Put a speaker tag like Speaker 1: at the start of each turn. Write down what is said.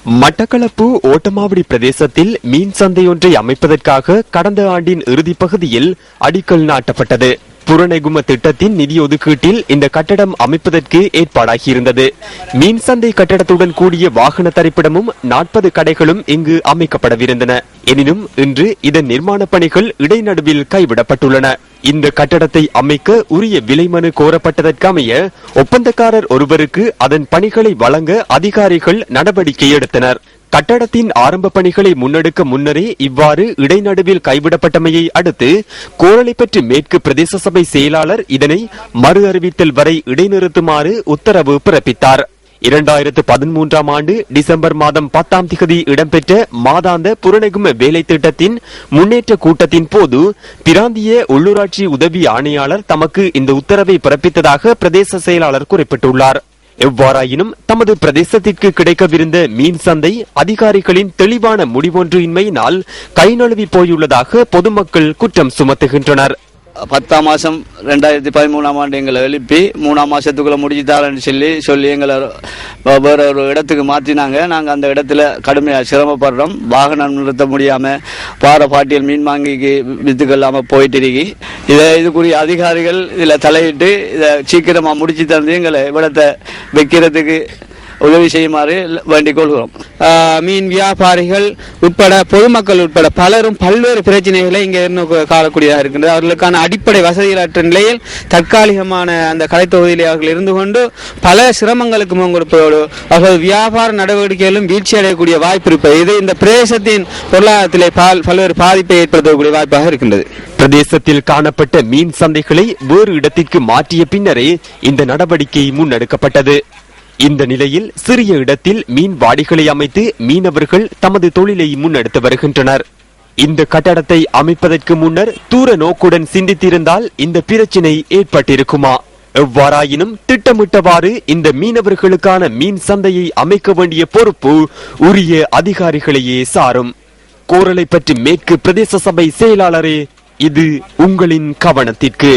Speaker 1: மட்டக்களப்பு ஓட்டமாவடி பிரதேசத்தில் மீன் சந்தை ஒன்றை அமைப்பதற்காக கடந்த ஆண்டின் இறுதிப் பகுதியில் அடிக்கல் நாட்டப்பட்டது. புறநெகும திட்டத்தின் நிதி ஒதுக்கீட்டில் இந்த கட்டடம் அமைப்பதற்கு ஏற்பாடாகியிருந்தது. மீன் சந்தை கட்டடத்துடன் கூடிய வாகன தரிப்பிடமும் 40 கடைகளும் இங்கு அமைக்கப்படவிருந்தன. எனினும் இன்று இதன் நிர்மாண பணிகள் இடைநடுவில் கைவிடப்பட்டுள்ளன. இந்த கட்டடத்தை அமைக்க உரிய விலை மனு கோரப்பட்டதற்கமைய ஒப்பந்தக்காரர் ஒருவருக்கு அதன் பணிகளை வழங்க அதிகாரிகள் நடவடிக்கை எடுத்தனர். கட்டடத்தின் ஆரம்ப பணிகளை முன்னெடுக்க முன்னரே இவ்வாறு இடைநடுவில் கைவிடப்பட்டமையை அடுத்து கோரளைப்பற்று மேற்கு பிரதேச சபை செயலாளர் இதனை மறு அறிவித்தல் வரை இடைநிறுத்துமாறு உத்தரவு பிறப்பித்தார். 2013 ஆண்டு டிசம்பர் மாதம் 10 இடம்பெற்ற மாதாந்த புறநெகும வேலை திட்டத்தின் முன்னேற்ற கூட்டத்தின் போது பிராந்திய உள்ளூராட்சி உதவி ஆணையாளர் தமக்கு இந்த உத்தரவை பிறப்பித்ததாக பிரதேச செயலாளர் குறிப்பிட்டுள்ளார். எவ்வாறாயினும் தமது பிரதேசத்திற்கு கிடைக்கவிருந்த மீன் சந்தை அதிகாரிகளின் தெளிவான முடிவொன்று இன்மையினால் கை நழுவி போயுள்ளதாக பொதுமக்கள் குற்றம் சுமத்துகின்றனர்.
Speaker 2: 10ஆம் மாதம் 2013ஆம் ஆண்டு எங்களை எழுப்பி 3ஆம் மாதத்துக்குள்ளே முடிச்சுத்தாரன்னு சொல்லி எங்களை வேற ஒரு இடத்துக்கு மாற்றினாங்க. நாங்கள் அந்த இடத்துல கடுமையாக சிரமப்படுறோம். வாகனம் நிறுத்த முடியாமல் பாறை பாட்டியல் மீன் வாங்கிக்கு வித்துக்கொள்ளாமல் போயிட்டு இருக்கி இதுக்குரிய அதிகாரிகள் இதில் தலையிட்டு இதை சீக்கிரமாக முடிச்சு தந்து எங்களை இவ்விடத்தை வைக்கிறதுக்கு உதவி செய்யுமாறு வேண்டிக் கொள்கிறோம்.
Speaker 3: மீன் வியாபாரிகள் உட்பட பொதுமக்கள் உட்பட பலரும் பல்வேறு பிரச்சனைகளை இங்கே காணக்கூடியதாக இருக்கின்றது. அவர்களுக்கான அடிப்படை வசதிகளற்ற நிலையில் தற்காலிகமான அந்த கலைத்தொகுதியில் அவர்கள் இருந்து கொண்டு பல சிரமங்களுக்கு முன்கொடுப்பதோடு அவர்கள் வியாபார நடவடிக்கைகளும் வீழ்ச்சி அடையக்கூடிய வாய்ப்பு இருப்பது இது இந்த பிரதேசத்தின் பொருளாதாரத்திலே பல்வேறு பாதிப்பை ஏற்படுத்தக்கூடிய வாய்ப்பாக இருக்கின்றது.
Speaker 1: பிரதேசத்தில் காணப்பட்ட மீன் சந்தைகளை வேறு இடத்திற்கு மாற்றிய பின்னரே இந்த நடவடிக்கை முன்னெடுக்கப்பட்டது. இந்த நிலையில் சிறிய இடத்தில் மீன் வாடிகளை அமைத்து மீனவர்கள் தமது தொழிலை முன்னெடுத்து வருகின்றனர். இந்த கட்டடத்தை அமைப்பதற்கு முன்னர் தூர நோக்குடன் சிந்தித்திருந்தால் இந்த பிரச்சினை ஏற்பட்டிருக்குமா? எவ்வாறாயினும் திட்டமிட்டவாறு இந்த மீனவர்களுக்கான மீன் சந்தையை அமைக்க வேண்டிய பொறுப்பு உரிய அதிகாரிகளையே சாரும். கோரளைப்பற்று மேற்கு பிரதேச சபை செயலாளரே, இது உங்களின் கவனத்திற்கு.